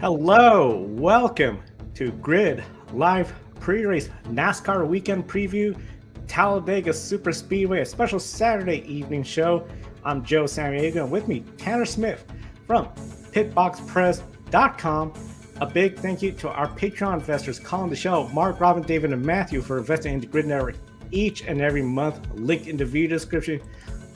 Hello, welcome to Grid Live Pre-Race NASCAR Weekend Preview, Talladega Super Speedway, a special Saturday evening show. I'm Joe Samaniego, and with me, Tanner Smith from PitboxPress.com. A big thank you to our Patreon investors calling the show, Mark, Robin, David, and Matthew, for investing in the Grid Network each and every month, linked in the video description.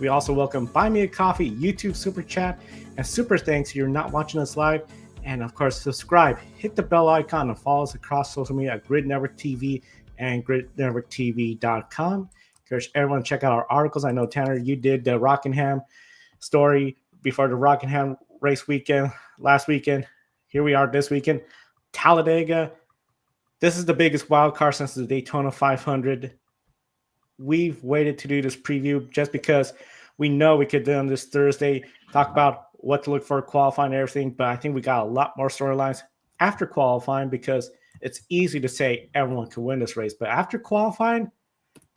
We also welcome Buy Me a Coffee, YouTube Super Chat, and Super Thanks if you're not watching us live. And of course, subscribe, hit the bell icon, and follow us across social media at Grid Network TV and gridnetworktv.com. Encourage everyone to check out our articles. I know, Tanner, you did the Rockingham story before the Rockingham race weekend last weekend. Here we are this weekend. Talladega. This is the biggest wild card since the Daytona 500. We've waited to do this preview just because we know we could do on this Thursday, talk about what to look for qualifying and everything, but I think we got a lot more storylines after qualifying because it's easy to say everyone can win this race. But after qualifying,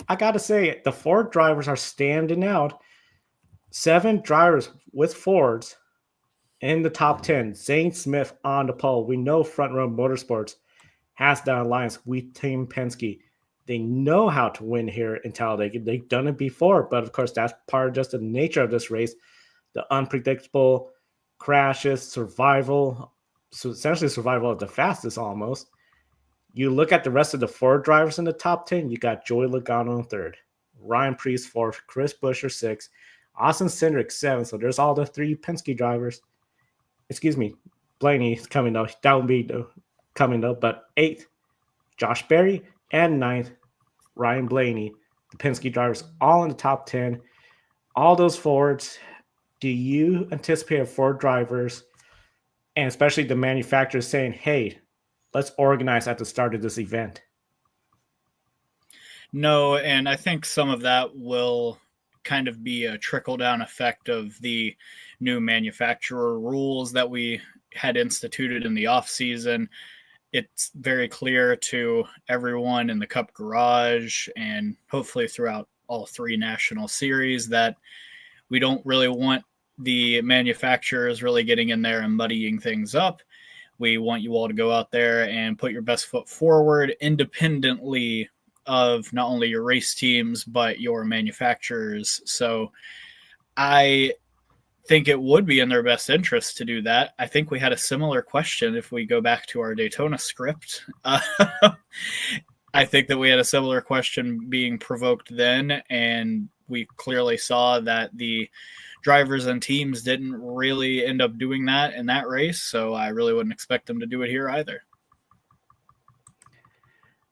I got to say the Ford drivers are standing out. 7 drivers with Fords in the top 10. Zane Smith on the pole. We know Front Row Motorsports has that alliance with Team Penske. They know how to win here in Talladega. They've done it before, but of course that's part of just the nature of this race. The unpredictable crashes, survival, so essentially survival at the fastest almost. You look at the rest of the Ford drivers in the top 10, you got Joey Logano in 3rd, Ryan Preece 4th, Chris Buescher 6th, Austin Cindric 7th. So there's all the 3 Penske drivers. Excuse me, Blaney is coming though. That would be coming though, but 8th, Josh Berry, and 9th, Ryan Blaney. The Penske drivers all in the top 10. All those Fords. Do you anticipate Ford drivers, and especially the manufacturers, saying, hey, let's organize at the start of this event? No, and I think some of that will kind of be a trickle-down effect of the new manufacturer rules that we had instituted in the off-season. It's very clear to everyone in the Cup Garage and hopefully throughout all 3 national series that we don't really want the manufacturers really getting in there and muddying things up. We want you all to go out there and put your best foot forward independently of not only your race teams, but your manufacturers. So I think it would be in their best interest to do that. I think we had a similar question if we go back to our Daytona script. I think that we had a similar question being provoked then, and we clearly saw that the drivers and teams didn't really end up doing that in that race, so I really wouldn't expect them to do it here either.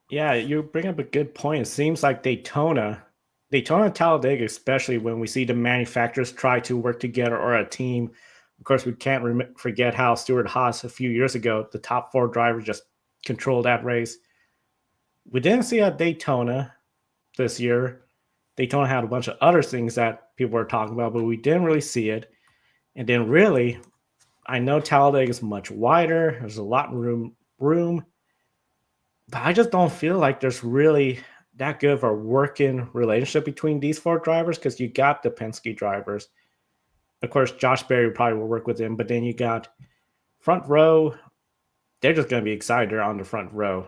Yeah, you bring up a good point. It seems like Daytona and Talladega, especially when we see the manufacturers try to work together or a team. Of course, we can't forget how Stewart-Haas a few years ago, the top 4 drivers just controlled that race. We didn't see at Daytona this year. Daytona had a bunch of other things that people were talking about, but we didn't really see it. And then really, I know Talladega is much wider. There's a lot of room, but I just don't feel like there's really that good of a working relationship between these 4 drivers because you got the Penske drivers. Of course, Josh Berry probably will work with him, but then you got Front Row. They're just going to be excited they're on the front row.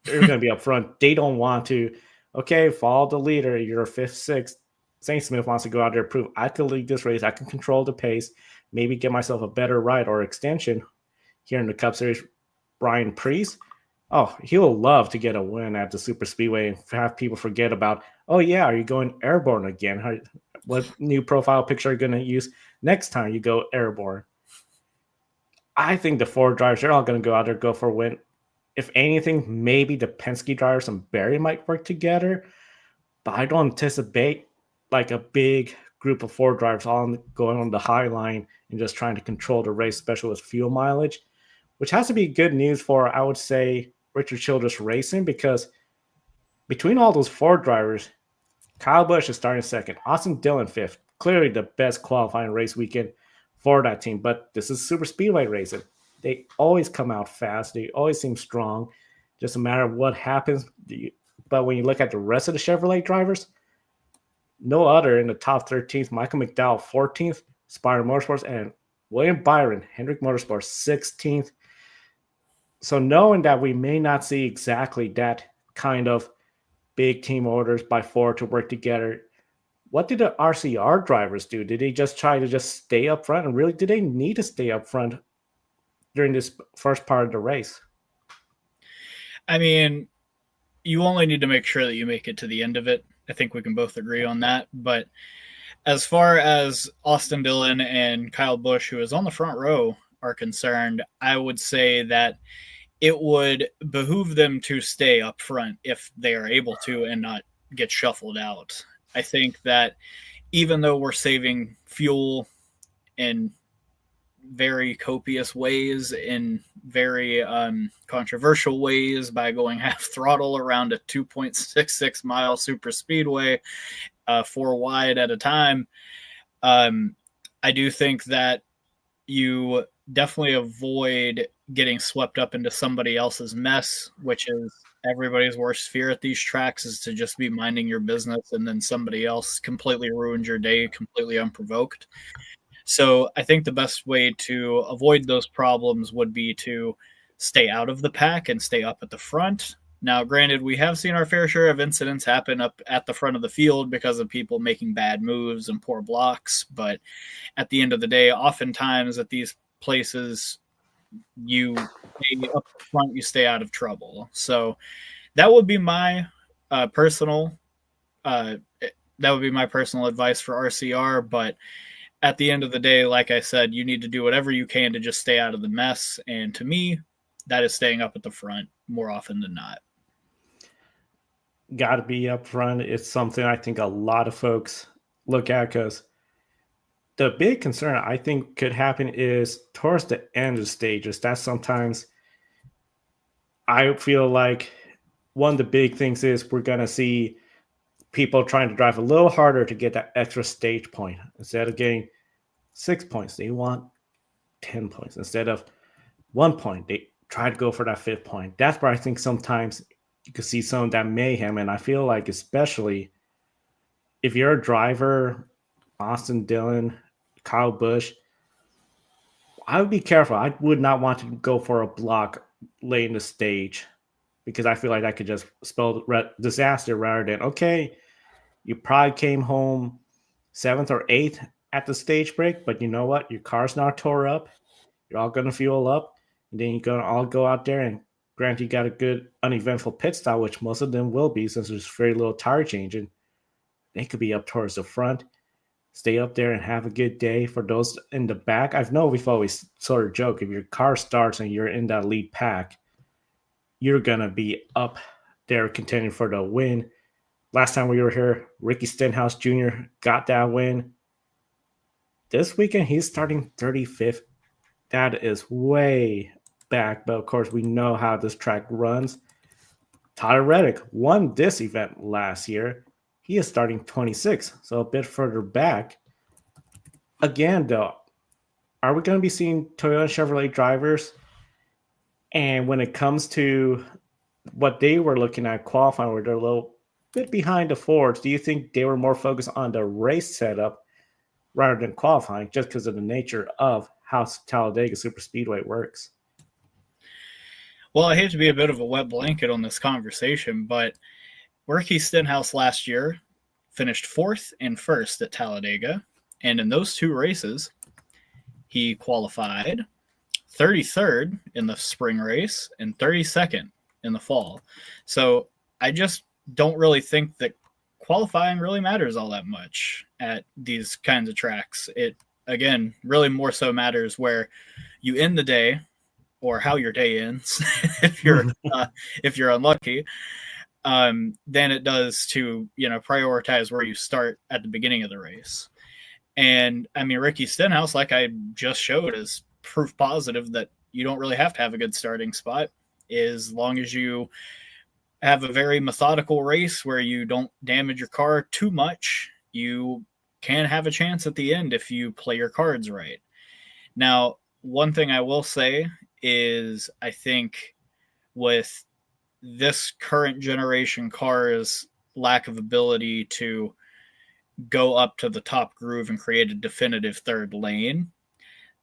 They're going to be up front. They don't want to, okay, follow the leader. You're 5th, 6th. Zane Smith wants to go out there and prove I can lead this race. I can control the pace, maybe get myself a better ride or extension here in the Cup Series. Ryan Preece, oh, he'll love to get a win at the Super Speedway and have people forget about, oh, yeah, are you going airborne again? What new profile picture are you going to use next time you go airborne? I think the 4 drivers, they're all going to go out there, go for a win. If anything, maybe the Penske drivers and Barry might work together, but I don't anticipate like a big group of 4 drivers all going on the high line and just trying to control the race, especially with fuel mileage, which has to be good news for, I would say, Richard Childress Racing, because between all those 4 drivers, Kyle Busch is starting 2nd, Austin Dillon 5th, clearly the best qualifying race weekend for that team, but this is super speedway racing. They always come out fast. They always seem strong. Just a matter of what happens. But when you look at the rest of the Chevrolet drivers, no other in the top 13th. Michael McDowell, 14th. Spire Motorsports, and William Byron, Hendrick Motorsports, 16th. So knowing that we may not see exactly that kind of big team orders by four to work together, what did the RCR drivers do? Did they just try to just stay up front? And really, did they need to stay up front during this first part of the race? I mean, you only need to make sure that you make it to the end of it. I think we can both agree on that. But as far as Austin Dillon and Kyle Busch, who is on the front row, are concerned, I would say that it would behoove them to stay up front if they are able to and not get shuffled out. I think that even though we're saving fuel in very copious ways, in very controversial ways, by going half throttle around a 2.66 mile super speedway, 4 wide at a time, I do think that you definitely avoid getting swept up into somebody else's mess, which is everybody's worst fear at these tracks, is to just be minding your business and then somebody else completely ruins your day completely unprovoked. So I think the best way to avoid those problems would be to stay out of the pack and stay up at the front. Now, granted, we have seen our fair share of incidents happen up at the front of the field because of people making bad moves and poor blocks. But at the end of the day, oftentimes at these places, you stay up front, you stay out of trouble. So that would be my personal uh, that would be my personal advice for RCR. But at the end of the day, like I said, you need to do whatever you can to just stay out of the mess. And to me, that is staying up at the front more often than not. Got to be up front. It's something I think a lot of folks look at because the big concern I think could happen is towards the end of the stages. That's sometimes I feel like one of the big things is we're going to see people trying to drive a little harder to get that extra stage point. Instead of getting 6 points, they want 10 points. Instead of 1 point, they try to go for that 5th point. That's where I think sometimes you could see some of that mayhem. And I feel like, especially if you're a driver, Austin Dillon, Kyle Busch, I would be careful. I would not want to go for a block late in the stage because I feel like that could just spell disaster rather than, okay, you probably came home 7th or 8th at the stage break, but you know what? Your car's not tore up. You're all going to fuel up. And then you're going to all go out there and grant you got a good uneventful pit stop, which most of them will be since there's very little tire changing. They could be up towards the front. Stay up there and have a good day. For those in the back, I know we've always sort of joke if your car starts and you're in that lead pack, you're going to be up there contending for the win. Last time we were here, Ricky Stenhouse Jr. got that win. This weekend, he's starting 35th. That is way back, but of course, we know how this track runs. Tyler Reddick won this event last year. He is starting 26th, so a bit further back. Again, though, are we going to be seeing Toyota Chevrolet drivers? And when it comes to what they were looking at qualifying, where they're a little bit behind the Fords, do you think they were more focused on the race setup rather than qualifying just because of the nature of how Talladega Superspeedway works? Well, I hate to be a bit of a wet blanket on this conversation, but Ricky Stenhouse last year finished 4th and 1st at Talladega. And in those 2 races, he qualified 33rd in the spring race and 32nd in the fall. So I just don't really think that qualifying really matters all that much at these kinds of tracks. It, again, really more so matters where you end the day or how your day ends if you're unlucky, than it does to, prioritize where you start at the beginning of the race. And I mean, Ricky Stenhouse, like I just showed, is proof positive that you don't really have to have a good starting spot as long as you have a very methodical race where you don't damage your car too much. You can have a chance at the end if you play your cards right. Now, one thing I will say is I think with this current generation car's lack of ability to go up to the top groove and create a definitive third lane,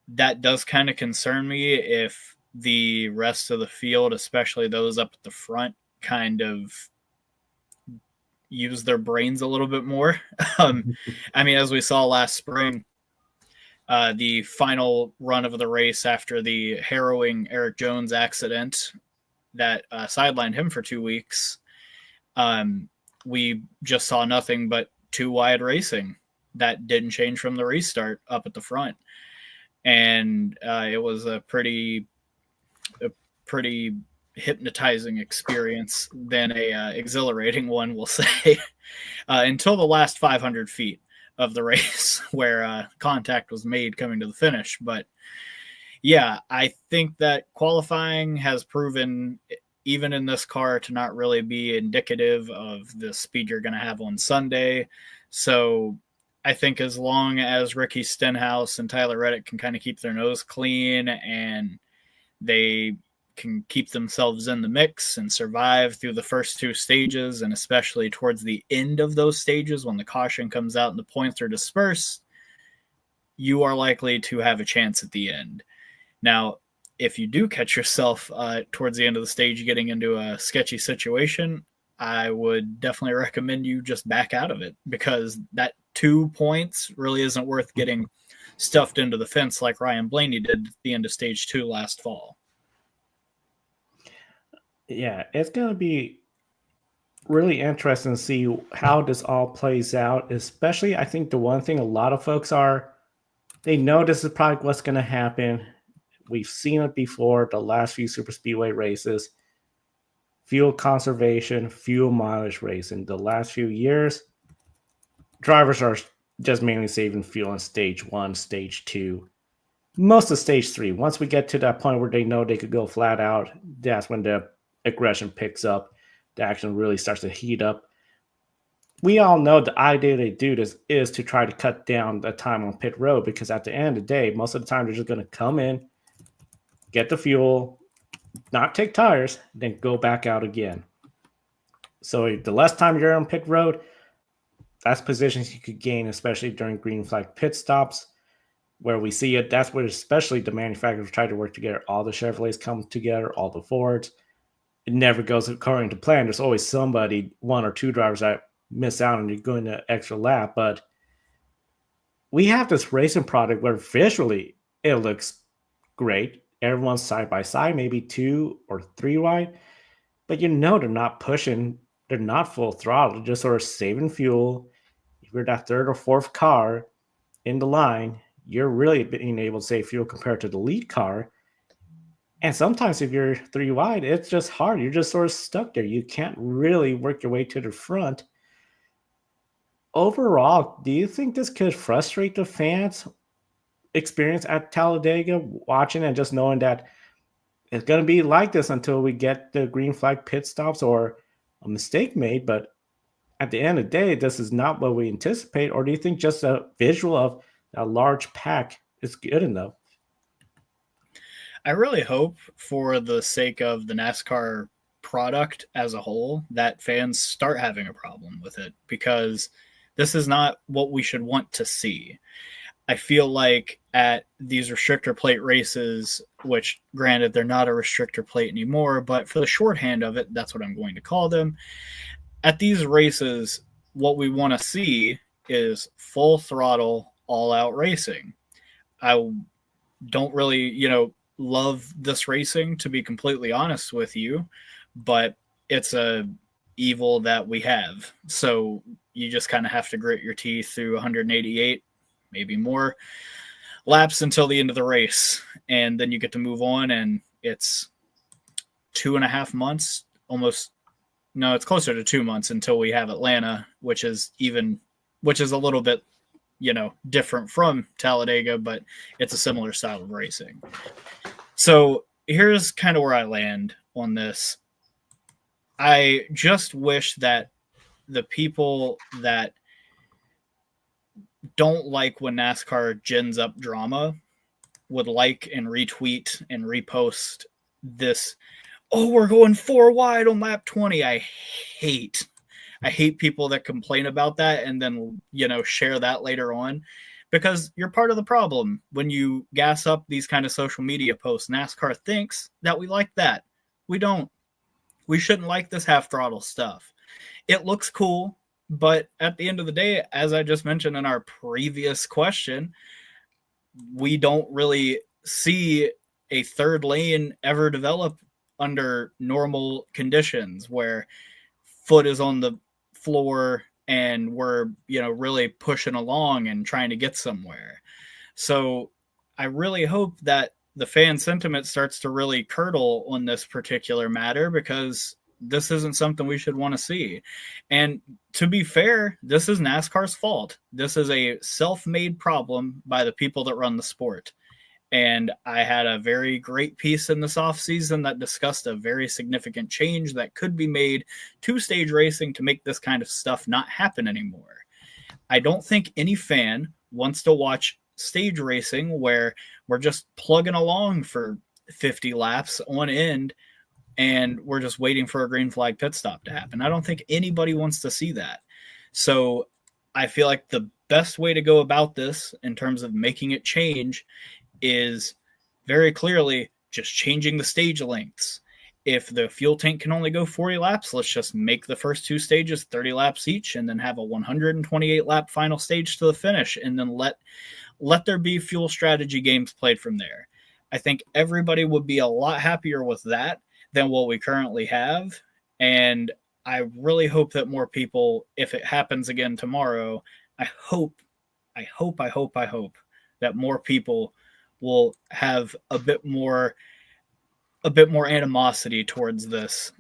that does kind of concern me if the rest of the field, especially those up at the front, kind of use their brains a little bit more. I mean, as we saw last spring, the final run of the race after the harrowing Eric Jones accident that sidelined him for 2 weeks, we just saw nothing but too wide racing. That didn't change from the restart up at the front. And it was a pretty hypnotizing experience than a exhilarating one, we'll say, until the last 500 feet of the race where contact was made coming to the finish. But yeah, I think that qualifying has proven, even in this car, to not really be indicative of the speed you're going to have on Sunday. So I think as long as Ricky Stenhouse and Tyler Reddick can kind of keep their nose clean and they can keep themselves in the mix and survive through the first 2 stages, and especially towards the end of those stages when the caution comes out and the points are dispersed, you are likely to have a chance at the end. Now, if you do catch yourself towards the end of the stage getting into a sketchy situation, I would definitely recommend you just back out of it, because that 2 points really isn't worth getting stuffed into the fence like Ryan Blaney did at the end of stage 2 last fall. Yeah, it's going to be really interesting to see how this all plays out, especially I think the one thing a lot of folks they know this is probably what's going to happen. We've seen it before, the last few super speedway races. Fuel conservation, fuel mileage racing. The last few years, drivers are just mainly saving fuel in stage 1, stage 2, most of stage 3. Once we get to that point where they know they could go flat out, that's when the aggression picks up. The action really starts to heat up. We all know the idea they do this is to try to cut down the time on pit road, because at the end of the day, most of the time they're just going to come in, get the fuel, not take tires, then go back out again. So the less time you're on pit road, that's positions you could gain, especially during green flag pit stops, where we see it. That's where especially the manufacturers try to work together. All the Chevrolets come together, all the Fords. It never goes according to plan. There's always somebody, 1 or 2 drivers that miss out and you're going to extra lap. But we have this racing product where visually it looks great. Everyone's side by side, maybe 2 or 3 wide. But they're not pushing. They're not full throttle. They're just sort of saving fuel. If you're that 3rd or 4th car in the line, you're really being able to save fuel compared to the lead car. And sometimes if you're 3 wide, it's just hard. You're just sort of stuck there. You can't really work your way to the front. Overall, do you think this could frustrate the fans experience at Talladega, watching and just knowing that it's going to be like this until we get the green flag pit stops or a mistake made? But at the end of the day, this is not what we anticipate. Or do you think just a visual of a large pack is good enough? I really hope, for the sake of the NASCAR product as a whole, that fans start having a problem with it, because this is not what we should want to see. I feel like at these restrictor plate races, which granted they're not a restrictor plate anymore, but for the shorthand of it, that's what I'm going to call them. At these races, what we want to see is full throttle, all out racing. I don't really, love this racing, to be completely honest with you, but it's a evil that we have. So you just kind of have to grit your teeth through 188, maybe more laps until the end of the race. And then you get to move on, and it's 2.5 months, it's closer to 2 months until we have Atlanta, which is a little bit, different from Talladega, but it's a similar style of racing. So here's kind of where I land on this. I just wish that the people that don't like when NASCAR gins up drama would like and retweet and repost this. Oh, we're going 4 wide on lap 20. I hate people that complain about that and then, share that later on, because you're part of the problem. When you gas up these kind of social media posts, NASCAR thinks that we like that. We don't. We shouldn't like this half throttle stuff. It looks cool, but at the end of the day, as I just mentioned in our previous question, we don't really see a third lane ever develop under normal conditions where foot is on the floor and we're, really pushing along and trying to get somewhere. So I really hope that the fan sentiment starts to really curdle on this particular matter, because this isn't something we should want to see. And to be fair, this is NASCAR's fault. This is a self-made problem by the people that run the sport. And I had a very great piece in this offseason that discussed a very significant change that could be made to stage racing to make this kind of stuff not happen anymore. I don't think any fan wants to watch stage racing where we're just plugging along for 50 laps on end and we're just waiting for a green flag pit stop to happen. I don't think anybody wants to see that. So I feel like the best way to go about this in terms of making it change is very clearly just changing the stage lengths. If the fuel tank can only go 40 laps, let's just make the first two stages 30 laps each and then have a 128 lap final stage to the finish, and then let there be fuel strategy games played from there. I think everybody would be a lot happier with that than what we currently have. And I really hope that more people, if it happens again tomorrow, I hope that more people will have a bit more animosity towards this,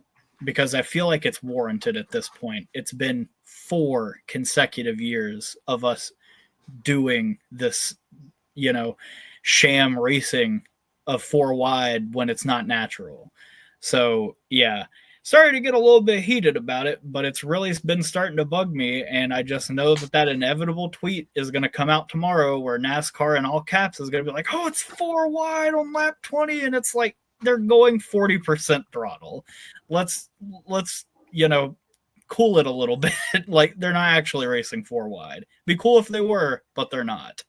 because I feel like it's warranted at this point. It's been 4 consecutive years of us doing this, sham racing of 4 wide when it's not natural. So yeah, sorry to get a little bit heated about it, but it's really been starting to bug me. And I just know that inevitable tweet is going to come out tomorrow where NASCAR in all caps is going to be like, oh, it's 4 wide on lap 20. And it's like, they're going 40% throttle. Let's, cool it a little bit. Like, they're not actually racing 4 wide. Be cool if they were, but they're not.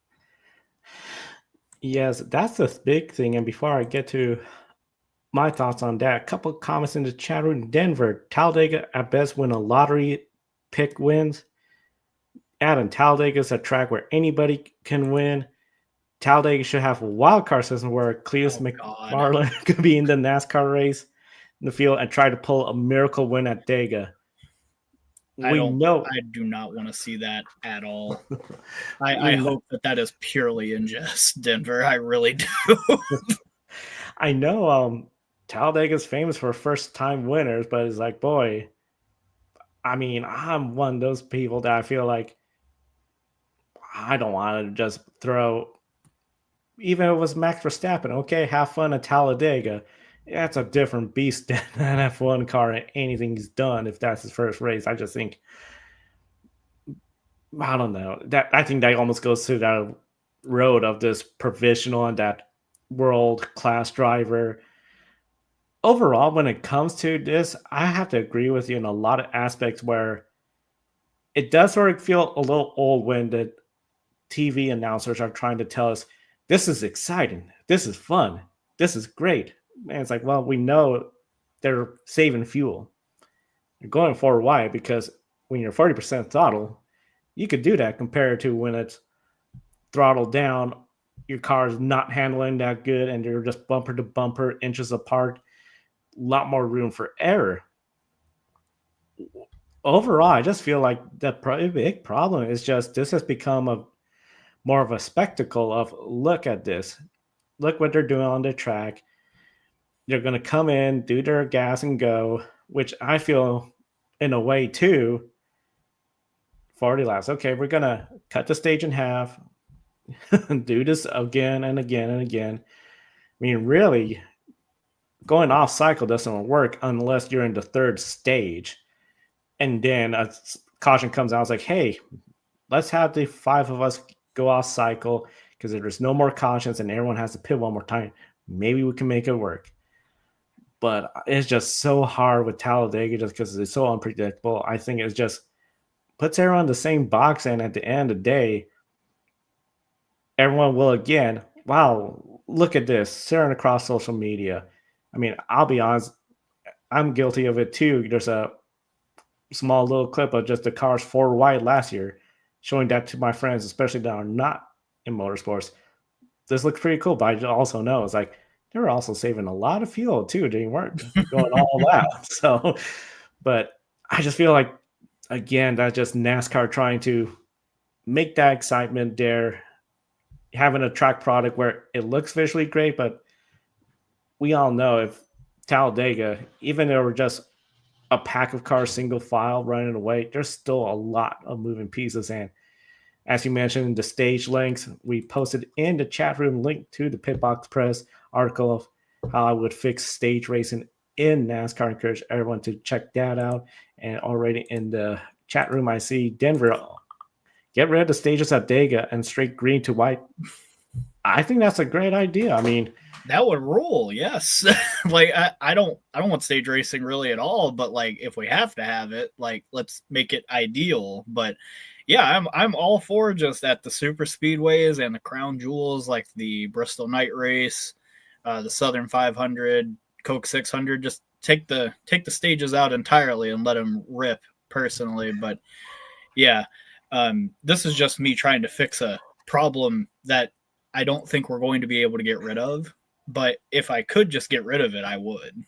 Yes, that's the big thing. And before I get to my thoughts on that, a couple of comments in the chat room. Denver, Talladega at best when a lottery pick wins. Adam, Talladega is a track where anybody can win. Talladega should have a wild card system where Cleus McFarland could be in the NASCAR race in the field and try to pull a miracle win at Dega. I do not want to see that at all. I hope that is purely in jest, Denver. I really do. I know Talladega is famous for first-time winners, but it's like, boy, I mean, I'm one of those people that I feel like I don't want to just throw, even if it was Max Verstappen, okay, have fun at Talladega. That's a different beast than an F1 car and anything he's done if that's his first race. I just think, I don't know. I think that almost goes to that road of this provisional and that world-class driver. Overall, when it comes to this, I have to agree with you in a lot of aspects where it does sort of feel a little old when the TV announcers are trying to tell us, this is exciting, this is fun, this is great. And it's like, well, we know they're saving fuel. You're going 4 wide because when you're 40% throttle, you could do that compared to when it's throttled down, your car's not handling that good, and you're just bumper to bumper, inches apart. A lot more room for error. Overall, I just feel like the big problem is just this has become more of a spectacle of, look at this. Look what they're doing on the track. They're going to come in, do their gas and go, which I feel in a way too, 40 laps. Okay, we're going to cut the stage in half, do this again and again and again. I mean, really, going off cycle doesn't work unless you're in the third stage. And then a caution comes out. It's like, hey, let's have the 5 of us go off cycle, because if there's no more cautions and everyone has to pit one more time, maybe we can make it work. But it's just so hard with Talladega just because it's so unpredictable. I think it just puts everyone in the same box, and at the end of the day, everyone will again, wow, look at this, sharing across social media. I mean, I'll be honest, I'm guilty of it too. There's a small little clip of just the cars four wide last year, showing that to my friends, especially that are not in motorsports. This looks pretty cool, but I also know it's like they were also saving a lot of fuel too. They weren't going all out. So, but I just feel like again, that's just NASCAR trying to make that excitement there, having a track product where it looks visually great, but we all know if Talladega, even though we're just a pack of cars single file running away, there's still a lot of moving pieces. And as you mentioned, the stage lengths, we posted in the chat room link to the Pitbox Press article of how I would fix stage racing in NASCAR. I encourage everyone to check that out. And already in the chat room, I see Denver, get rid of the stages at Dega and straight green to white. I think that's a great idea. I mean, that would rule, yes. Like I don't want stage racing really at all, but like if we have to have it, like let's make it ideal. But yeah, I'm all for just at the super speedways and the crown jewels, like the Bristol Night Race, the Southern 500, Coke 600. Just take the stages out entirely and let them rip. Personally, but yeah, this is just me trying to fix a problem that I don't think we're going to be able to get rid of. But if I could just get rid of it, I would.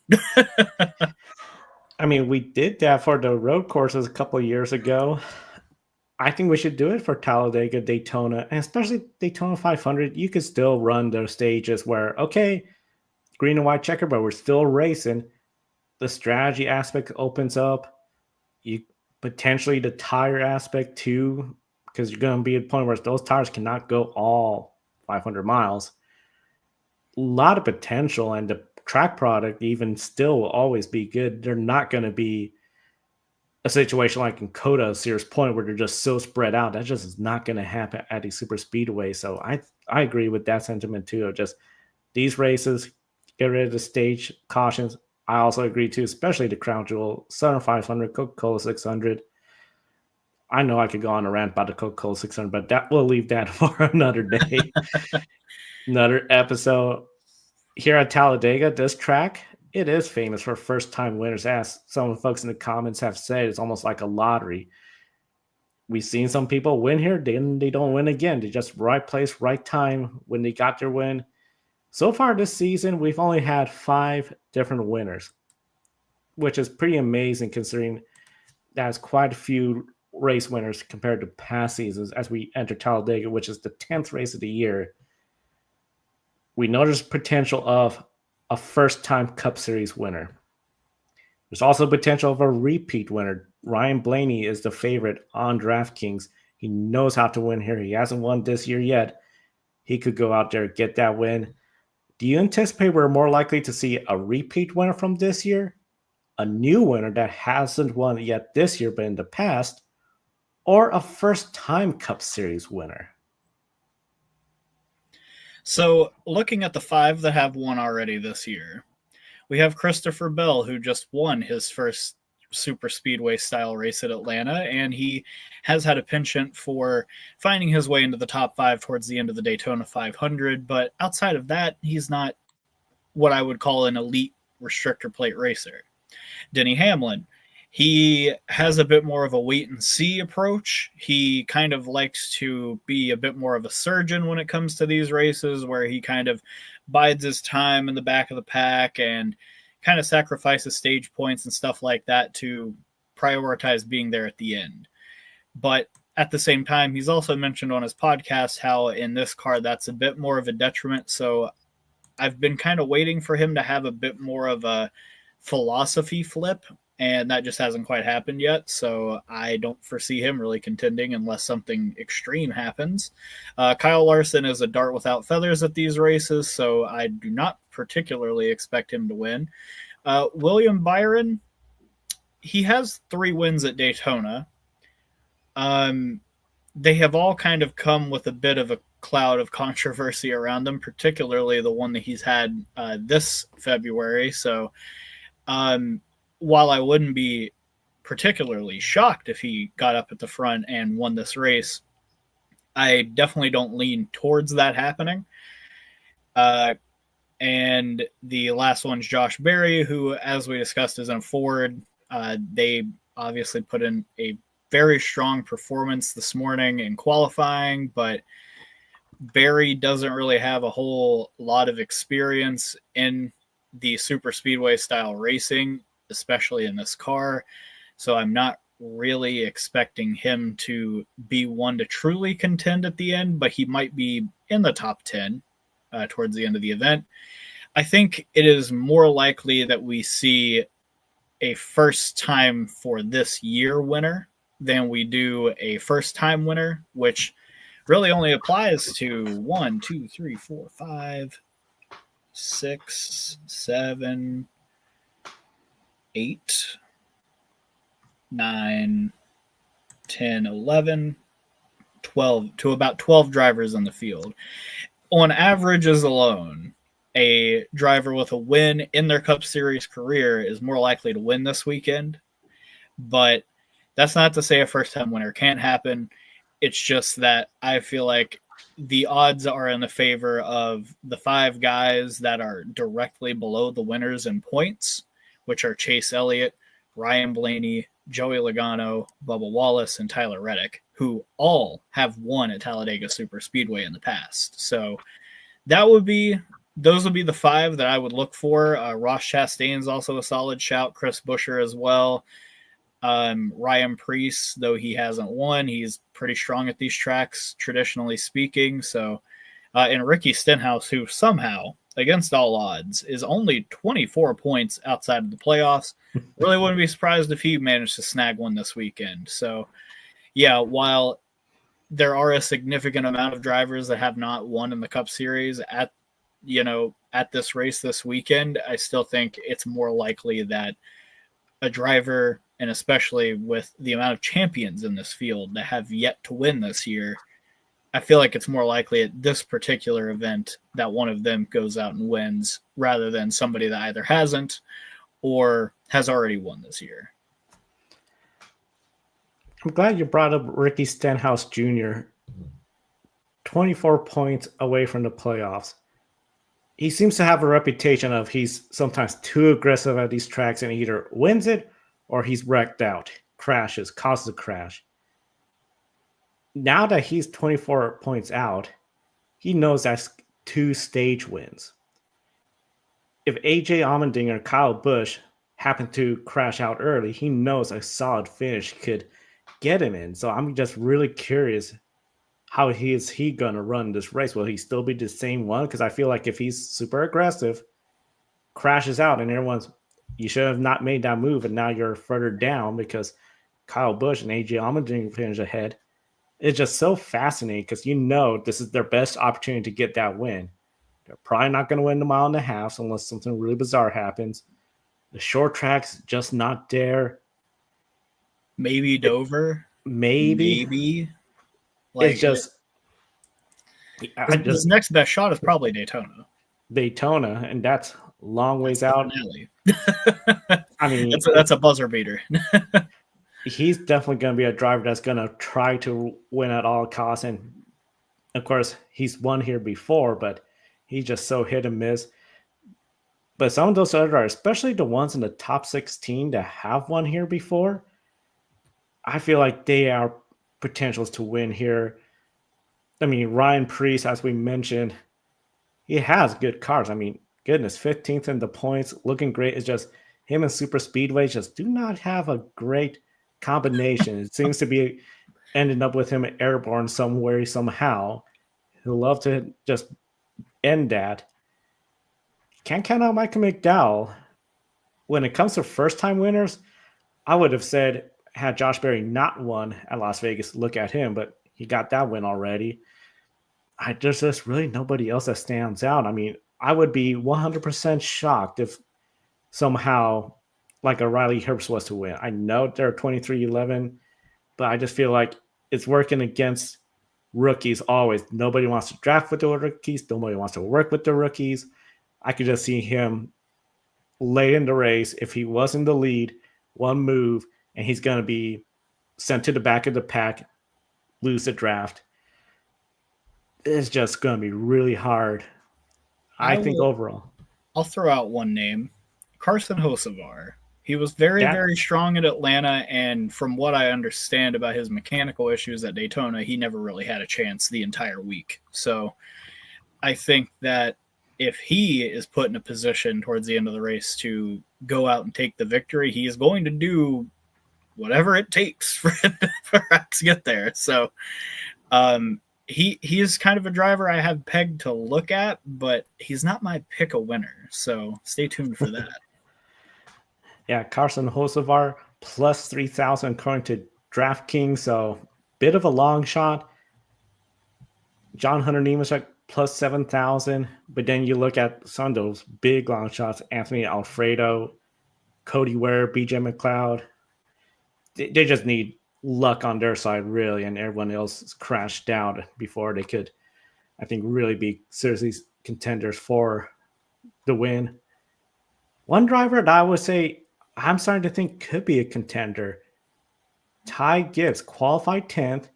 I mean, we did that for the road courses a couple of years ago. I think we should do it for Talladega, Daytona, and especially Daytona 500. You could still run those stages where, okay, green and white checker, but we're still racing. The strategy aspect opens up. You potentially the tire aspect too, because you're going to be at a point where those tires cannot go all 500 miles. A lot of potential, and the track product even still will always be good. They're not going to be a situation like in Coda Sears Point where they're just so spread out. That just is not going to happen at a super speedway. So I agree with that sentiment too. Of just these races, get rid of the stage cautions. I also agree too, especially the Crown Jewel, Southern 500, Coca-Cola 600. I know I could go on a rant about the Coca-Cola 600, but we'll leave that for another day, another episode. Here at Talladega, this track, it is famous for first-time winners. As some of the folks in the comments have said, it's almost like a lottery. We've seen some people win here, then they don't win again. They just right place, right time when they got their win. So far this season, we've only had 5 different winners, which is pretty amazing considering that's quite a few race winners compared to past seasons as we enter Talladega, which is the 10th race of the year. We know there's potential of a first-time Cup Series winner. There's also potential of a repeat winner. Ryan Blaney is the favorite on DraftKings. He knows how to win here. He hasn't won this year yet. He could go out there and get that win. Do you anticipate we're more likely to see a repeat winner from this year, a new winner that hasn't won yet this year but in the past, or a first-time Cup Series winner? So, looking at the 5 that have won already this year, we have Christopher Bell, who just won his first super speedway style race at Atlanta, and he has had a penchant for finding his way into the top 5 towards the end of the Daytona 500. But outside of that, he's not what I would call an elite restrictor plate racer. Denny Hamlin, he has a bit more of a wait and see approach. He kind of likes to be a bit more of a surgeon when it comes to these races, where he kind of bides his time in the back of the pack and kind of sacrifices stage points and stuff like that to prioritize being there at the end. But at the same time, he's also mentioned on his podcast how in this car that's a bit more of a detriment. So I've been kind of waiting for him to have a bit more of a philosophy flip, and that just hasn't quite happened yet. So I don't foresee him really contending unless something extreme happens. Kyle Larson is a dart without feathers at these races, so I do not particularly expect him to win. William Byron, he has 3 wins at Daytona. They have all kind of come with a bit of a cloud of controversy around them, particularly the one that he's had this February. So while I wouldn't be particularly shocked if he got up at the front and won this race, I definitely don't lean towards that happening. And the last one's Josh Berry, who, as we discussed, is in Ford. They obviously put in a very strong performance this morning in qualifying, but Berry doesn't really have a whole lot of experience in the super speedway style racing, especially in this car. So I'm not really expecting him to be one to truly contend at the end, but he might be in the top 10 towards the end of the event. I think it is more likely that we see a first time for this year winner than we do a first time winner, which really only applies to 1, 2, 3, 4, 5, 6, 7, 8, 9, 10, 11, 12, to about 12 drivers in the field. On averages alone, a driver with a win in their Cup Series career is more likely to win this weekend. But that's not to say a first-time winner can't happen. It's just that I feel like the odds are in the favor of the 5 guys that are directly below the winners in points, which are Chase Elliott, Ryan Blaney, Joey Logano, Bubba Wallace, and Tyler Reddick, who all have won at Talladega Super Speedway in the past. So those would be the 5 that I would look for. Ross Chastain's also a solid shout. Chris Buescher as well. Ryan Preece, though he hasn't won, he's pretty strong at these tracks, traditionally speaking. So, and Ricky Stenhouse, who somehow, against all odds, is only 24 points outside of the playoffs. Really wouldn't be surprised if he managed to snag one this weekend. So, yeah, while there are a significant amount of drivers that have not won in the Cup Series at this race this weekend, I still think it's more likely that a driver, and especially with the amount of champions in this field that have yet to win this year, I feel like it's more likely at this particular event that one of them goes out and wins rather than somebody that either hasn't or has already won this year. I'm glad you brought up Ricky Stenhouse Jr. 24 points away from the playoffs. He seems to have a reputation of he's sometimes too aggressive at these tracks and either wins it or he's wrecked out, crashes, causes a crash. Now that he's 24 points out, he knows that's 2 stage wins. If AJ Allmendinger or Kyle Busch happen to crash out early, he knows a solid finish could get him in. So I'm just really curious, how is he going to run this race? Will he still be the same one? Because I feel like if he's super aggressive, crashes out, and you should have not made that move, and now you're further down because Kyle Busch and AJ Allmendinger finish ahead. It's just so fascinating because this is their best opportunity to get that win. They're probably not going to win the 1.5 miles unless something really bizarre happens. The short track's just not there. Maybe Dover. Maybe. Like, it's just his next best shot is probably Daytona, and that's long ways out. I mean, that's a buzzer beater. He's definitely going to be a driver that's going to try to win at all costs, and of course, he's won here before, but he's just so hit and miss. But some of those other drivers, especially the ones in the top 16 that have won here before, I feel like they are potentials to win here. I mean, Ryan Preece, as we mentioned, he has good cars. I mean, goodness, 15th in the points, looking great. It's just him and Super Speedway just do not have a great combination. It seems to be ending up with him airborne somewhere, somehow. He'll love to just end that. Can't count out Michael McDowell. When it comes to first-time winners, I would have said, had Josh Berry not won at Las Vegas, look at him, but he got that win already. There's just really nobody else that stands out. I mean, I would be 100% shocked if somehow like a Riley Herbst was to win. I know they're 23-11, but I just feel like it's working against rookies always. Nobody wants to draft with the rookies. Nobody wants to work with the rookies. I could just see him late in the race, if he was in the lead, one move, and he's going to be sent to the back of the pack, lose the draft. it's just going to be really hard. I think overall. I'll throw out one name, Carson Hocevar. He was very, That very strong at Atlanta, and from what I understand about his mechanical issues at Daytona, he never really had a chance the entire week. So I think that if he is put in a position towards the end of the race to go out and take the victory, he is going to do whatever it takes for us to get there. So he is kind of a driver I have pegged to look at, but he's not my pick a winner. So stay tuned for that. Yeah, Carson Hocevar plus 3,000 according to DraftKings. So bit of a long shot. John Hunter Nemechek plus 7,000. But then you look at some of those big long shots, Anthony Alfredo, Cody Ware, BJ McLeod. They just need luck on their side, really, and everyone else crashed out before they could, I think, really be seriously contenders for the win. One driver that I would say I'm starting to think could be a contender, Ty Gibbs, qualified 10th.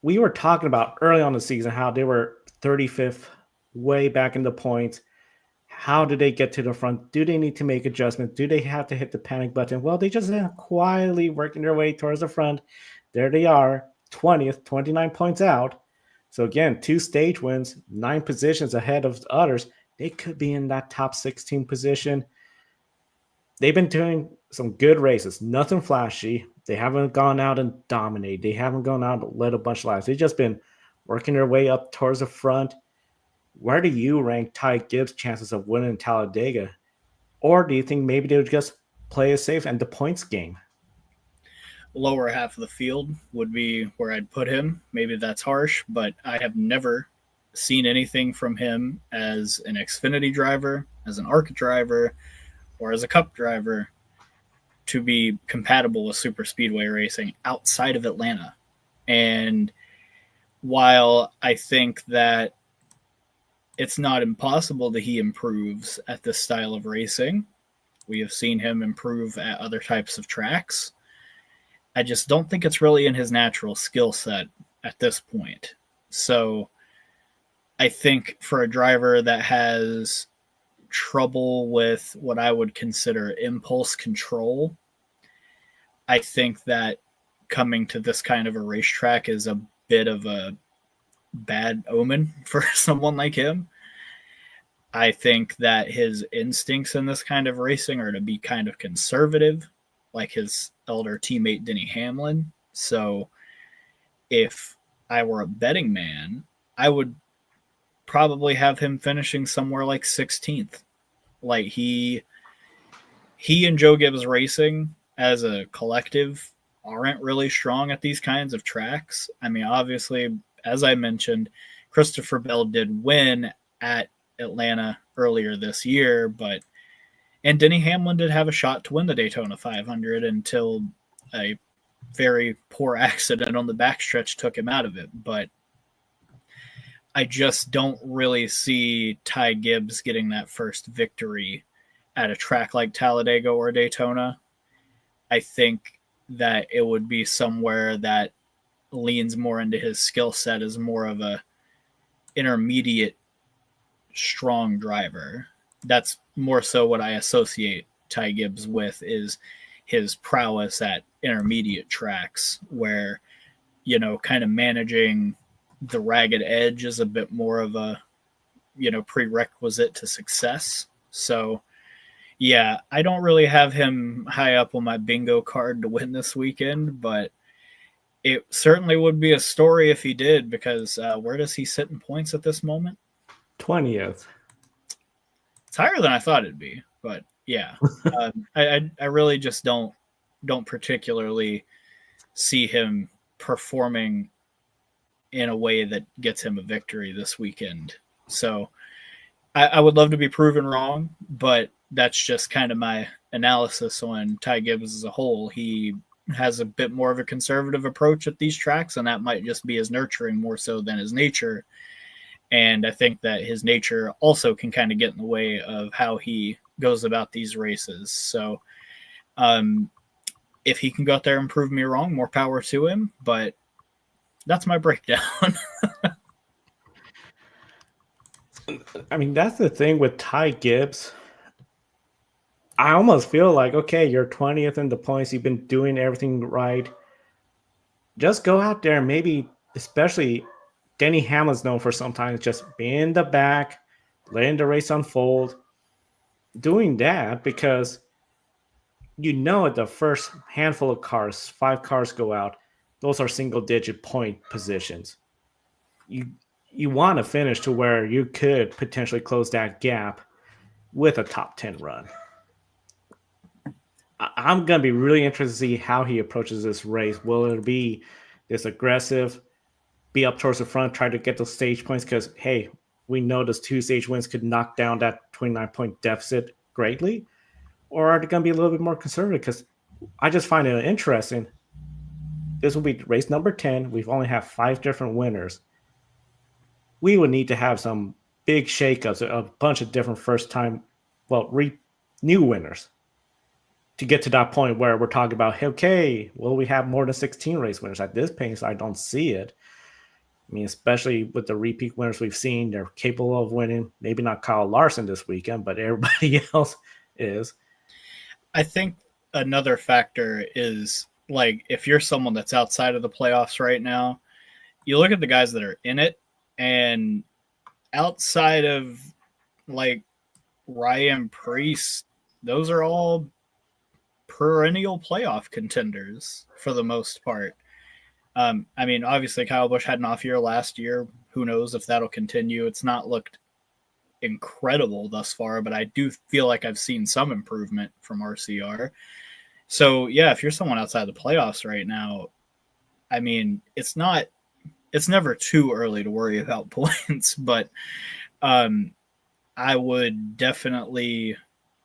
We were talking about early on the season how they were 35th, way back in the points. How do they get to the front? Do they need to make adjustments? Do they have to hit the panic button? Well, they just quietly working their way towards the front. There they are, 20th, 29 points out. So again, 2 stage wins, 9 positions ahead of others. They could be in that top 16 position. They've been doing some good races, nothing flashy. They haven't gone out and dominated. They haven't gone out and led a bunch of laps. They've just been working their way up towards the front. Where do you rank Ty Gibbs' chances of winning Talladega? Or do you think maybe they would just play it safe and the points game? Lower half of the field would be where I'd put him. Maybe that's harsh, but I have never seen anything from him as an Xfinity driver, as an ARC driver, or as a Cup driver to be compatible with super speedway racing outside of Atlanta. And while I think that it's not impossible that he improves at this style of racing, we have seen him improve at other types of tracks. I just don't think it's really in his natural skill set at this point. So I think for a driver that has trouble with what I would consider impulse control, I think that coming to this kind of a racetrack is a bit of a bad omen for someone like him. I think that his instincts in this kind of racing are to be kind of conservative, like his elder teammate Denny Hamlin. So if I were a betting man, I would probably have him finishing somewhere like 16th. Like he and Joe Gibbs Racing as a collective aren't really strong at these kinds of tracks. I mean, obviously, as I mentioned, Christopher Bell did win at Atlanta earlier this year, and Denny Hamlin did have a shot to win the Daytona 500 until a very poor accident on the backstretch took him out of it. But I just don't really see Ty Gibbs getting that first victory at a track like Talladega or Daytona. I think that it would be somewhere that leans more into his skill set as more of a intermediate strong driver. That's more so what I associate Ty Gibbs with, is his prowess at intermediate tracks where, kind of managing the ragged edge is a bit more of a, prerequisite to success. So yeah, I don't really have him high up on my bingo card to win this weekend, but it certainly would be a story if he did, because where does he sit in points at this moment? 20th. It's higher than I thought it'd be, but yeah, I really just don't particularly see him performing in a way that gets him a victory this weekend. So I would love to be proven wrong, but that's just kind of my analysis on Ty Gibbs as a whole. He has a bit more of a conservative approach at these tracks, and that might just be his nurturing more so than his nature. And I think that his nature also can kind of get in the way of how he goes about these races. So if he can go out there and prove me wrong, more power to him. But that's my breakdown. I mean, that's the thing with Ty Gibbs. I almost feel like, okay, you're 20th in the points. You've been doing everything right. Just go out there and maybe, especially Denny Hamlin's known for sometimes just being in the back, letting the race unfold, doing that because at the first handful of cars, 5 cars go out. Those are single digit point positions. You you want to finish to where you could potentially close that gap with a top 10 run. I'm going to be really interested to see how he approaches this race. Will it be this aggressive, be up towards the front, try to get those stage points? Because, hey, we know those 2 stage wins could knock down that 29-point deficit greatly. Or are they going to be a little bit more conservative? Because I just find it interesting. This will be race number 10. We've only have 5 different winners. We would need to have some big shakeups, a bunch of different new winners to get to that point where we're talking about, okay, will we have more than 16 race winners? At this pace, I don't see it. I mean, especially with the repeat winners we've seen, they're capable of winning. Maybe not Kyle Larson this weekend, but everybody else is. I think another factor is, like, if you're someone that's outside of the playoffs right now, you look at the guys that are in it, and outside of, like, Ryan Preece, those are all perennial playoff contenders for the most part. I mean, obviously Kyle Busch had an off year last year. Who knows if that'll continue? It's not looked incredible thus far, but I do feel like I've seen some improvement from RCR. So yeah, if you're someone outside the playoffs right now, I mean, it's never too early to worry about points, but I would definitely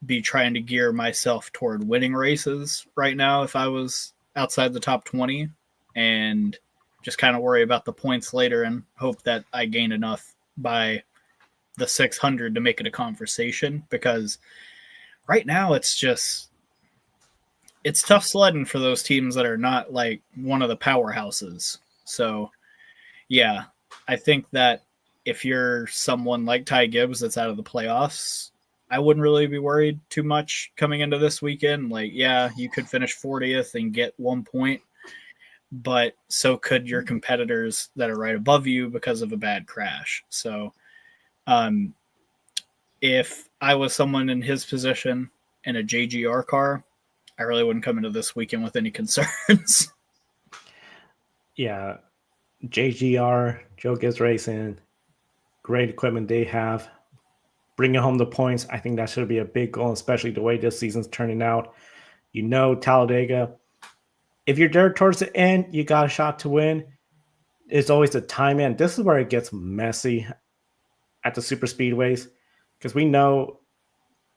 be trying to gear myself toward winning races right now if I was outside the top 20, and just kind of worry about the points later and hope that I gain enough by the 600 to make it a conversation, because right now it's tough sledding for those teams that are not like one of the powerhouses. So yeah, I think that if you're someone like Ty Gibbs that's out of the playoffs, I wouldn't really be worried too much coming into this weekend. Like, yeah, you could finish 40th and get 1 point, but so could your competitors that are right above you because of a bad crash. So if I was someone in his position in a JGR car, I really wouldn't come into this weekend with any concerns. Yeah, JGR, Joe Gibbs Racing, great equipment they have. Bringing home the points, I think that should be a big goal, especially the way this season's turning out. Talladega, if you're there towards the end, you got a shot to win. It's always the time in. This is where it gets messy at the super speedways, because we know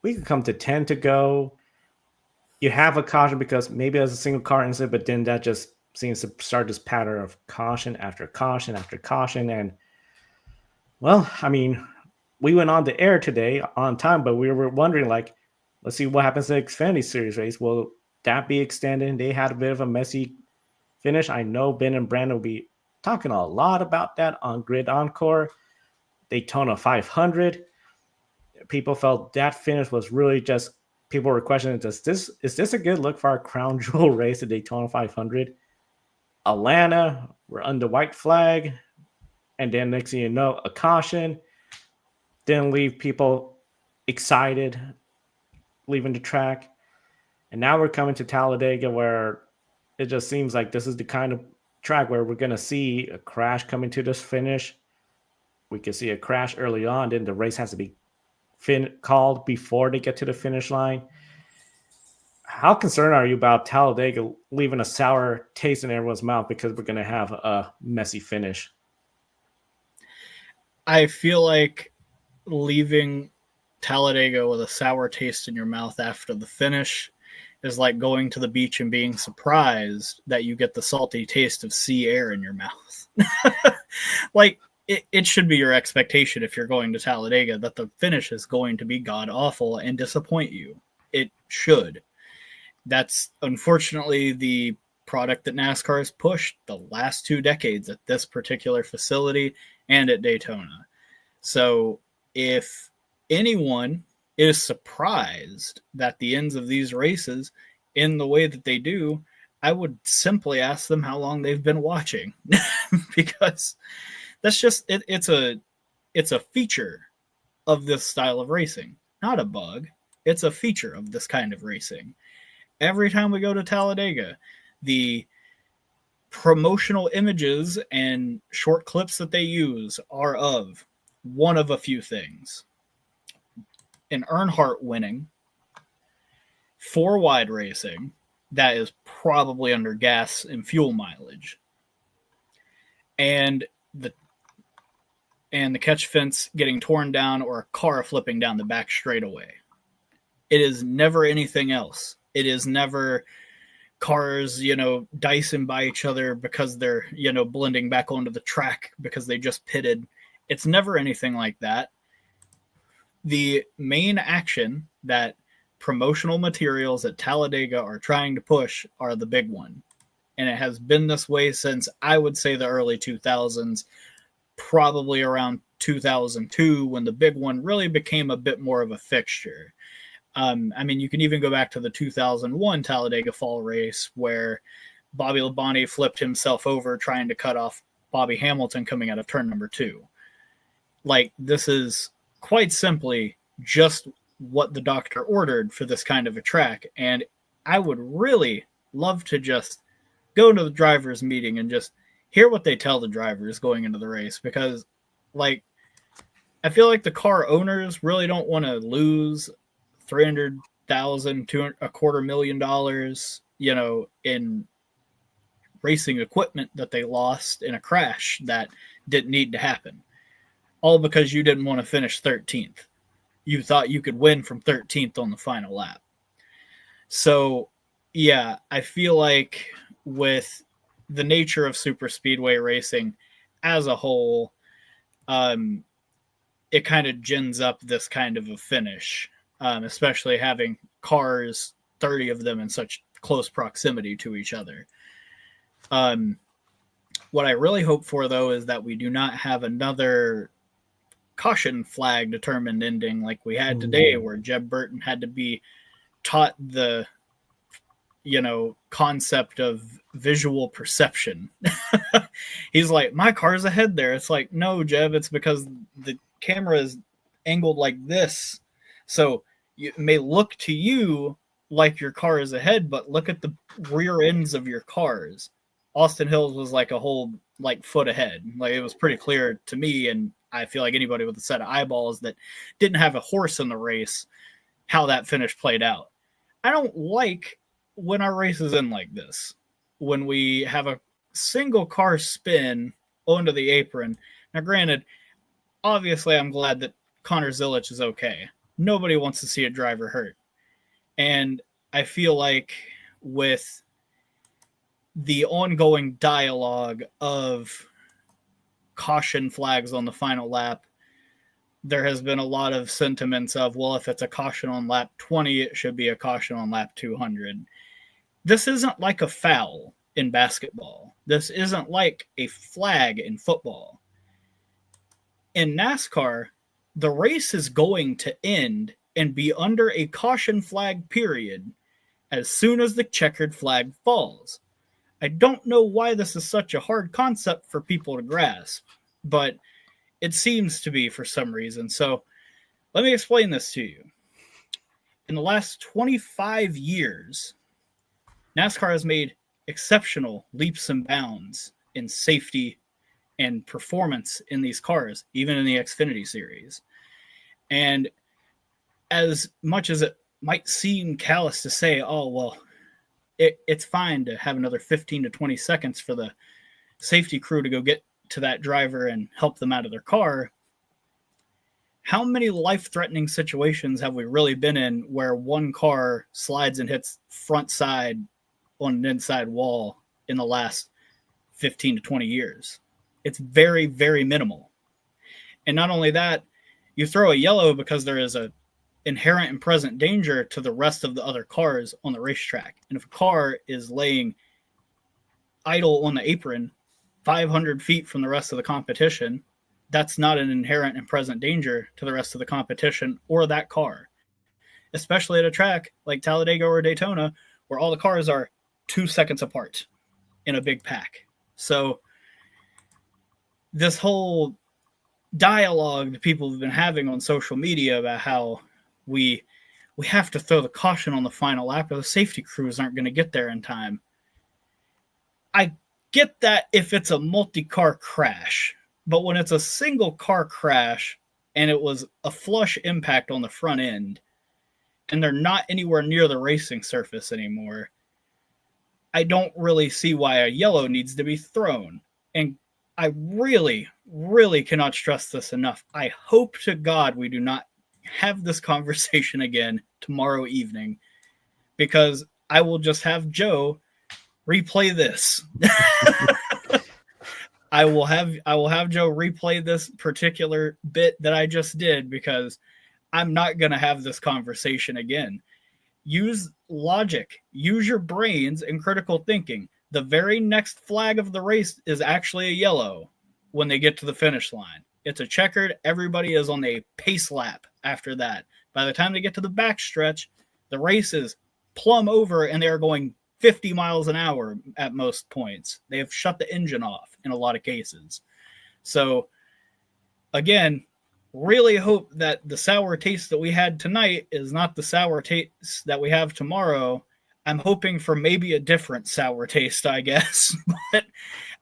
we could come to 10 to go. You have a caution because maybe there's a single car incident, but then that just seems to start this pattern of caution after caution after caution. And, well, I mean, we went on the air today on time, but we were wondering, like, let's see what happens in the Xfinity Series race. Will that be extended? They had a bit of a messy finish. I know Ben and Brandon will be talking a lot about that on Grid Encore. Daytona 500. People felt that finish was really just, people were questioning, is this a good look for our crown jewel race at Daytona 500? Atlanta, we're under white flag. And then next thing you know, a caution. Didn't leave people excited leaving the track. And now we're coming to Talladega, where it just seems like this is the kind of track where we're going to see a crash coming to this finish. We could see a crash early on, then the race has to be called before they get to the finish line. How concerned are you about Talladega leaving a sour taste in everyone's mouth because we're going to have a messy finish? I feel like leaving Talladega with a sour taste in your mouth after the finish is like going to the beach and being surprised that you get the salty taste of sea air in your mouth. Like, it should be your expectation if you're going to Talladega that the finish is going to be god awful and disappoint you. It should. That's unfortunately the product that NASCAR has pushed the last 2 decades at this particular facility and at Daytona. So if anyone is surprised that the ends of these races in the way that they do, I would simply ask them how long they've been watching, because that's just it's a feature of this style of racing, not a bug. It's a feature of this kind of racing. Every time we go to Talladega, the promotional images and short clips that they use are of one of a few things: an Earnhardt winning, 4 wide racing that is probably under gas and fuel mileage, and the catch fence getting torn down or a car flipping down the back straightaway. It is never anything else. It is never cars, dicing by each other because they're, blending back onto the track because they just pitted. It's never anything like that. The main action that promotional materials at Talladega are trying to push are the big one. And it has been this way since, I would say, the early 2000s, probably around 2002, when the big one really became a bit more of a fixture. You can even go back to the 2001 Talladega Fall race where Bobby Labonte flipped himself over trying to cut off Bobby Hamilton coming out of turn number 2. Like, this is quite simply just what the doctor ordered for this kind of a track. And I would really love to just go into the driver's meeting and just hear what they tell the drivers going into the race, because, like, I feel like the car owners really don't want to lose $300,000 to $250,000, in racing equipment that they lost in a crash that didn't need to happen, all because you didn't want to finish 13th. You thought you could win from 13th on the final lap. So, yeah, I feel like with the nature of super speedway racing as a whole, it kind of gins up this kind of a finish, especially having cars, 30 of them, in such close proximity to each other. What I really hope for, though, is that we do not have another caution flag determined ending like we had today, where Jeb Burton had to be taught the concept of visual perception. He's like, my car's ahead there. It's like, no, Jeb, it's because the camera is angled like this. So it may look to you like your car is ahead, but look at the rear ends of your cars. Austin Hills was like a whole foot ahead. Like, it was pretty clear to me, and I feel like anybody with a set of eyeballs that didn't have a horse in the race, how that finish played out. I don't like when our race is in like this, when we have a single car spin onto the apron. Now, granted, obviously I'm glad that Connor Zilich is okay. Nobody wants to see a driver hurt. And I feel like with the ongoing dialogue of caution flags on the final lap, there has been a lot of sentiments of, well, if it's a caution on lap 20, it should be a caution on lap 200. This isn't like a foul in basketball. This isn't like a flag in football. In NASCAR, the race is going to end and be under a caution flag period as soon as the checkered flag falls. I don't know why this is such a hard concept for people to grasp, but it seems to be for some reason. So let me explain this to you. In the last 25 years, NASCAR has made exceptional leaps and bounds in safety and performance in these cars, even in the Xfinity Series. And as much as it might seem callous to say, oh, well, it's fine to have another 15 to 20 seconds for the safety crew to go get to that driver and help them out of their car, how many life-threatening situations have we really been in where one car slides and hits front side on an inside wall in the last 15 to 20 years? It's very, very minimal. And not only that, you throw a yellow because there is a inherent and present danger to the rest of the other cars on the racetrack. And if a car is laying idle on the apron 500 feet from the rest of the competition, that's not an inherent and present danger to the rest of the competition or that car, especially at a track like Talladega or Daytona, where all the cars are 2 seconds apart in a big pack. So this whole dialogue that people have been having on social media about how we have to throw the caution on the final lap or the safety crews aren't going to get there in time. I get that if it's a multi-car crash, but when it's a single car crash and it was a flush impact on the front end and they're not anywhere near the racing surface anymore, I don't really see why a yellow needs to be thrown. And I really, really cannot stress this enough. I hope to God we do not have this conversation again tomorrow evening, because I will just have Joe replay this. I will have Joe replay this particular bit that I just did, because I'm not going to have this conversation again. Use logic, use your brains and critical thinking. The very next flag of the race is actually a yellow when they get to the finish line. It's a checkered. Everybody is on a pace lap after that. By the time they get to the backstretch, the race is plumb over and they are going 50 miles an hour at most points. They have shut the engine off in a lot of cases. So, again, really hope that the sour taste that we had tonight is not the sour taste that we have tomorrow. I'm hoping for maybe a different sour taste, I guess. But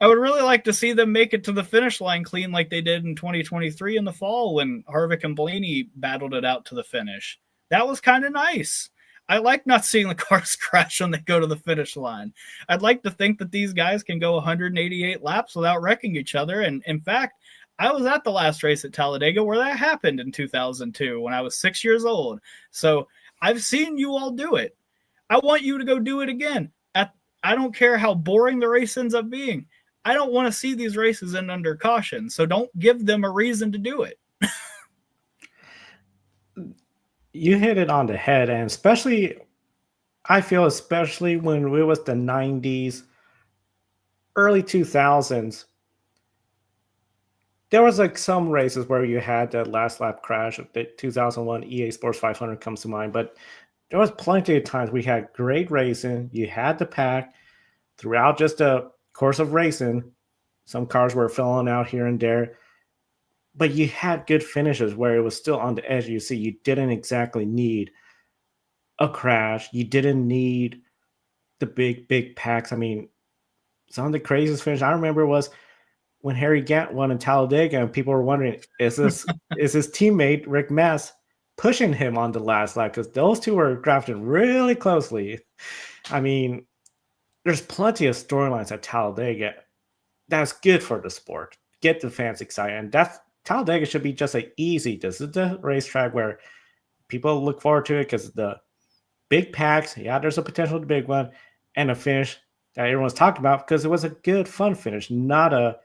I would really like to see them make it to the finish line clean like they did in 2023 in the fall when Harvick and Blaney battled it out to the finish. That was kind of nice. I like not seeing the cars crash when they go to the finish line. I'd like to think that these guys can go 188 laps without wrecking each other. And in fact, I was at the last race at Talladega where that happened in 2002 when I was 6 years old. So I've seen you all do it. I want you to go do it again. I don't care how boring the race ends up being. I don't want to see these races end under caution. So don't give them a reason to do it. You hit it on the head, and especially, I feel especially when it was the 90s, early 2000s, there was like some races where you had that last lap crash. The 2001 EA Sports 500 comes to mind, but there was plenty of times we had great racing. You had the pack throughout just a course of racing. Some cars were falling out here and there, but you had good finishes where it was still on the edge. You see, you didn't exactly need a crash. You didn't need the big packs. I mean, some of the craziest finish I remember was when Harry Gant won in Talladega, and people were wondering, is his teammate Rick Mess pushing him on the last lap? Because those two were drafted really closely. I mean, there's plenty of storylines at Talladega that's good for the sport. Get the fans excited. And Talladega should be just easy. This is the racetrack where people look forward to it because the big packs. Yeah, there's a potential to big one, and a finish that everyone's talking about because it was a good, fun finish, not a,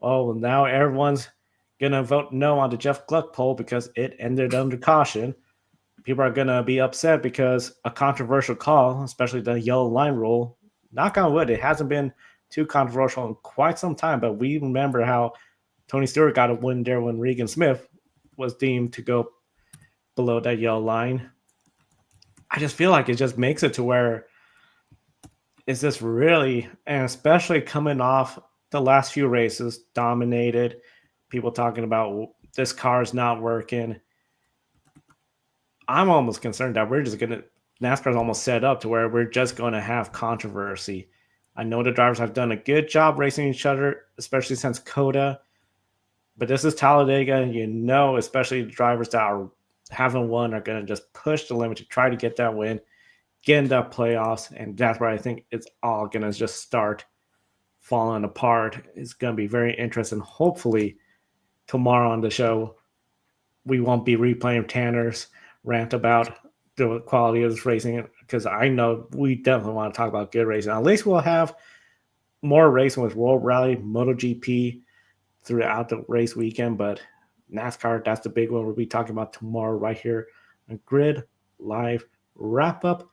oh, well, now everyone's going to vote no on the Jeff Gluck poll because it ended under caution. People are going to be upset because a controversial call, especially the yellow line rule, knock on wood, it hasn't been too controversial in quite some time, but we remember how Tony Stewart got a win there when Regan Smith was deemed to go below that yellow line. I just feel like it just makes it to where is this really, and especially coming off the last few races, dominated, people talking about this car is not working. I'm almost concerned that NASCAR's almost set up to where we're just going to have controversy. I know the drivers have done a good job racing each other, especially since COTA, but this is Talladega. Especially the drivers that haven't won are going to just push the limit to try to get that win, get into playoffs, and that's where I think it's all going to just start falling apart. It's going to be very interesting. Hopefully, tomorrow on the show, we won't be replaying Tanner's rant about the quality of this racing, because I know we definitely want to talk about good racing. At least we'll have more racing with World Rally, MotoGP throughout the race weekend, but NASCAR, that's the big one we'll be talking about tomorrow right here on Grid Live Wrap Up.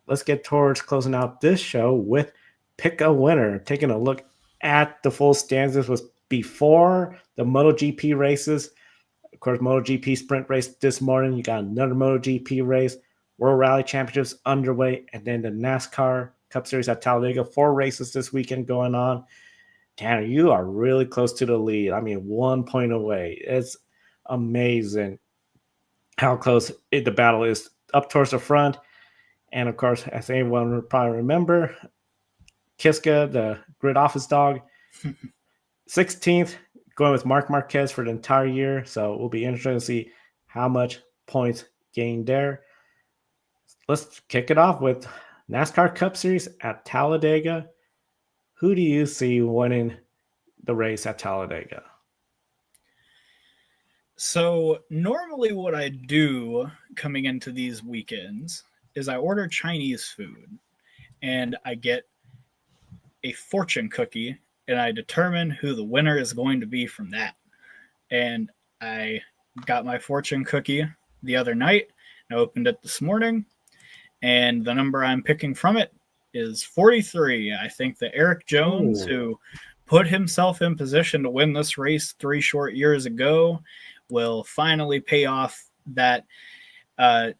Let's get towards closing out this show with Pick a Winner, taking a look at the full standings with before the MotoGP races. Of course, MotoGP sprint race this morning. You got another MotoGP race, World Rally Championships underway, and then the NASCAR Cup Series at Talladega. 4 races this weekend going on. Tanner, you are really close to the lead. I mean, 1 point away. It's amazing how close the battle is up towards the front. And of course, as anyone would probably remember, Kiska, the grid office dog, 16th, going with Marc Marquez for the entire year. So it will be interesting to see how much points gained there. Let's kick it off with NASCAR Cup Series at Talladega. Who do you see winning the race at Talladega? So normally what I do coming into these weekends is I order Chinese food and I get a fortune cookie and I determine who the winner is going to be from that. And I got my fortune cookie the other night. I opened it this morning and the number I'm picking from it is 43. I think that Eric Jones, who put himself in position to win this race 3 short years ago, will finally pay off that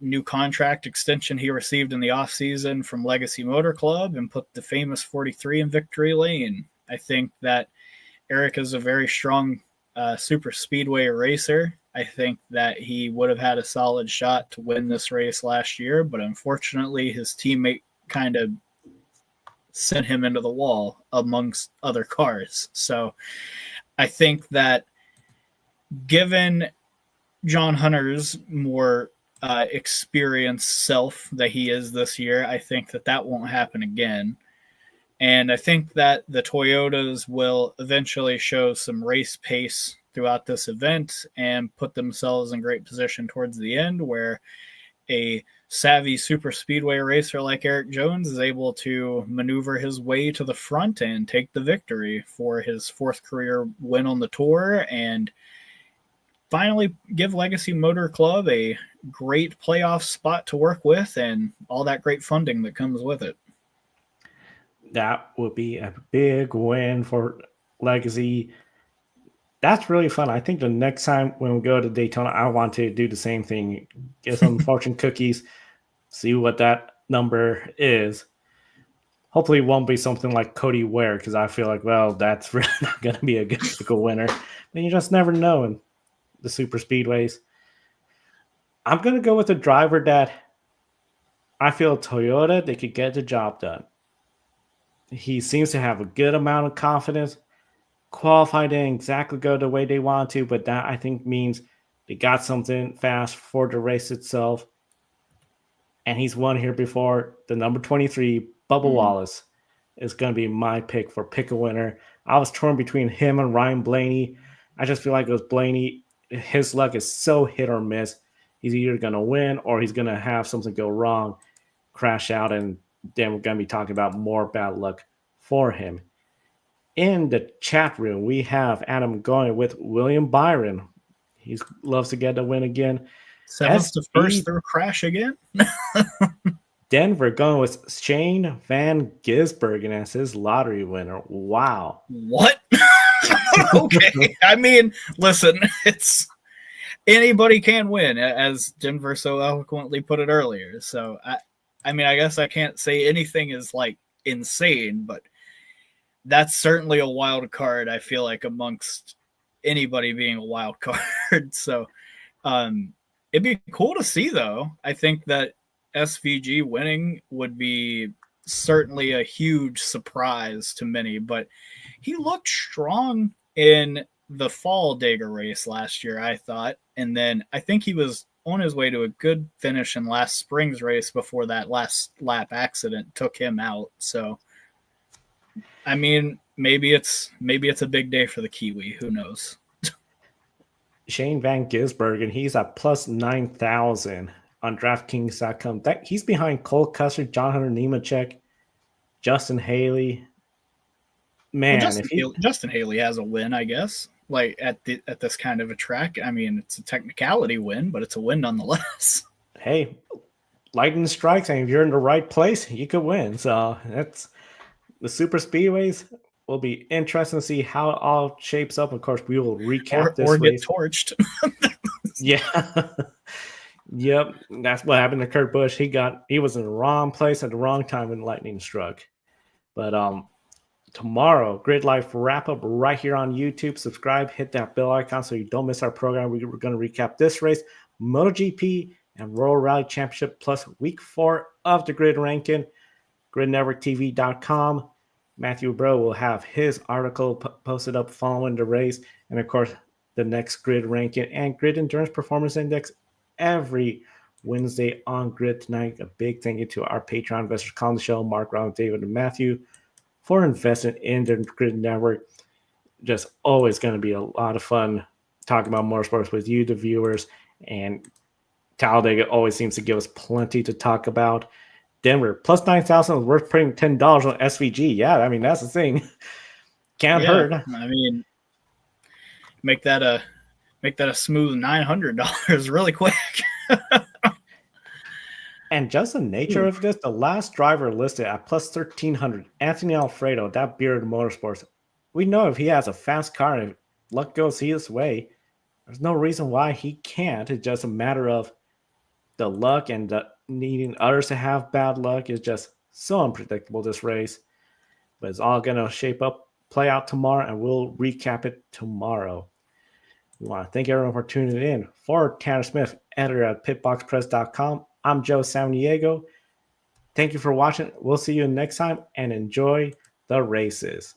new contract extension he received in the offseason from Legacy Motor Club and put the famous 43 in victory lane. I think that Eric is a very strong super speedway racer. I think that he would have had a solid shot to win this race last year, but unfortunately his teammate kind of sent him into the wall amongst other cars. So I think that given John Hunter's more experienced self that he is this year, I think that that won't happen again. And I think that the Toyotas will eventually show some race pace throughout this event and put themselves in great position towards the end, where a savvy super speedway racer like Eric Jones is able to maneuver his way to the front and take the victory for his 4th career win on the tour and finally give Legacy Motor Club a great playoff spot to work with and all that great funding that comes with it. That would be a big win for Legacy. That's really fun. I think the next time when we go to Daytona, I want to do the same thing. Get some fortune cookies, see what that number is. Hopefully it won't be something like Cody Ware, because I feel like, well, that's really not going to be a good winner. But you just never know in the super speedways. I'm going to go with a driver that I feel Toyota, they could get the job done. He seems to have a good amount of confidence. Qualified didn't exactly go the way they want to, but that I think means they got something fast for the race itself. And he's won here before. The number 23, Bubba Wallace, is going to be my pick for pick a winner. I was torn between him and Ryan Blaney. I just feel like it was Blaney. His luck is so hit or miss. He's either going to win or he's going to have something go wrong, crash out, and then we're going to be talking about more bad luck for him. In the chat room, we have Adam going with William Byron. He loves to get a win again. 7th to 1st through crash again. Denver going with Shane Van Gisbergen as his lottery winner. Wow. What? Okay. I mean, listen, it's anybody can win, as Denver so eloquently put it earlier. So, I mean, I guess I can't say anything is like insane, but that's certainly a wild card, I feel like, amongst anybody being a wild card. So it'd be cool to see, though. I think that SVG winning would be certainly a huge surprise to many, but he looked strong in the fall Dega race last year, I thought. And then I think he was on his way to a good finish in last spring's race before that last lap accident took him out. So I mean, maybe it's a big day for the Kiwi. Who knows? Shane Van Gisbergen, he's at plus 9,000 on DraftKings.com. He's behind Cole Custer, John Hunter Nemechek, Justin Haley. Man, well, Justin Haley has a win, I guess. Like at this kind of a track. I mean, it's a technicality win, but it's a win nonetheless. Hey, lightning strikes, and if you're in the right place, you could win. So that's the super speedways. will be interesting to see how it all shapes up. Of course, we will recap this or get race. torched. Yeah. Yep. That's what happened to Kurt Busch. He was in the wrong place at the wrong time when lightning struck. But tomorrow, Grid Life wrap up right here on YouTube. Subscribe, hit that bell icon so you don't miss our program. We're going to recap this race, MotoGP and Royal Rally Championship, plus week 4 of the grid ranking. GridNetworkTV.com. Matthew Bro will have his article posted up following the race. And of course, the next grid ranking and grid endurance performance index every Wednesday on Grid Tonight. A big thank you to our Patreon investors, Colin the Show, Mark, Ron, David, and Matthew, for investing in the Grid Network. Just always going to be a lot of fun talking about motorsports with you, the viewers, and Talladega always seems to give us plenty to talk about. Denver plus 9,000 is worth putting $10 on SVG. Yeah, I mean that's the thing. Can't hurt. I mean, make that a smooth $900 really quick. And just the nature of this, the last driver listed at plus 1,300, Anthony Alfredo, that bearded motorsports. We know if he has a fast car and if luck goes his way, there's no reason why he can't. It's just a matter of the luck and the needing others to have bad luck. Is just so unpredictable, this race. But it's all going to play out tomorrow, and we'll recap it tomorrow. We want to thank everyone for tuning in. For Tanner Smith, editor at pitboxpress.com, I'm Joe Samaniego. Thank you for watching. We'll see you next time, and enjoy the races.